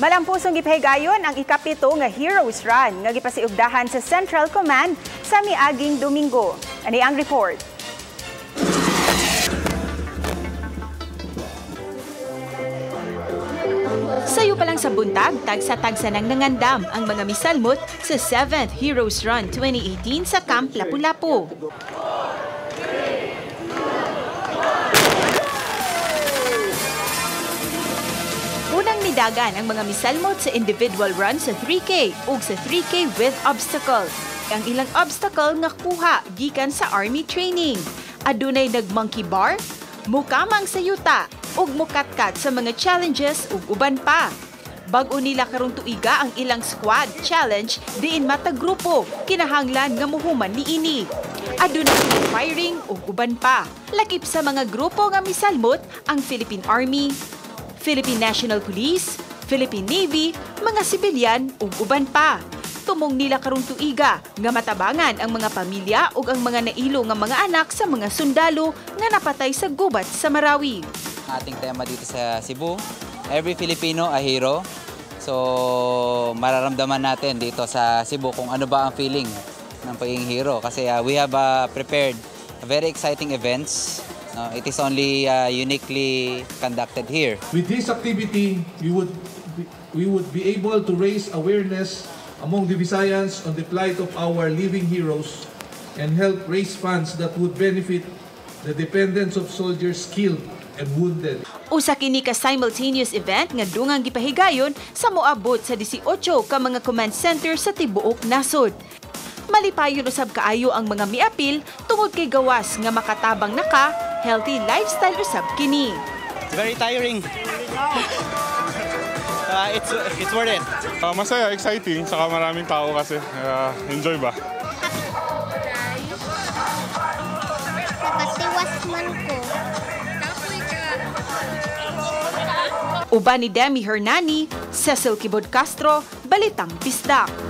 Malampusong gipahigayon ang ikapito nga Heroes Run nga gipasiugdahan sa Central Command sa miaging Domingo. Ani ang report? Sayo pa lang sa buntag, tagsa-tagsa nang nangandam ang mga misalmot sa 7th Heroes Run 2018 sa Camp Lapu-Lapu. Unang nidagan ang mga misalmot sa individual run sa 3K ug sa 3K with obstacle. Ang ilang obstacle nga kuha gikan sa army training. Adunay nag-monkey bar, mukamang sa yuta, ug mukatkat sa mga challenges ug uban pa. Bag-o nila karong tuiga ang ilang squad challenge diin matag grupo kinahanglan nga muhuman niini. Adunay firing ug uban pa. Lakip sa mga grupo nga misalmot ang Philippine Army, Philippine National Police, Philippine Navy, mga sibilyan ug uban pa. Tumong nila karong tuiga nga matabangan ang mga pamilya ug ang mga nailo nga mga anak sa mga sundalo nga napatay sa gubat sa Marawi. Ating tema dito sa Cebu, every Filipino a hero. So mararamdaman natin dito sa Cebu kung ano ba ang feeling ng pagiging hero kasi we have prepared very exciting events. It is only uniquely conducted here. With this activity, we would be able to raise awareness among the Visayans on the plight of our living heroes and help raise funds that would benefit the dependents of soldiers killed and wounded. Usa kini ka simultaneous event nga dungang gipahigayon sa moabot sa 18 ka mga command center sa tibuok nasod. Malipayon usab kaayo ang mga miapil tungod kay gawas nga makatabang naka healthy lifestyle usab kini. It's very tiring. It's worth it. Masaya, exciting, saka maraming tao kasi. Enjoy ba? Nakatiwas man ko. Uban ni Demi Hernani, Cecil Kibod Castro, Balitang Bisdak.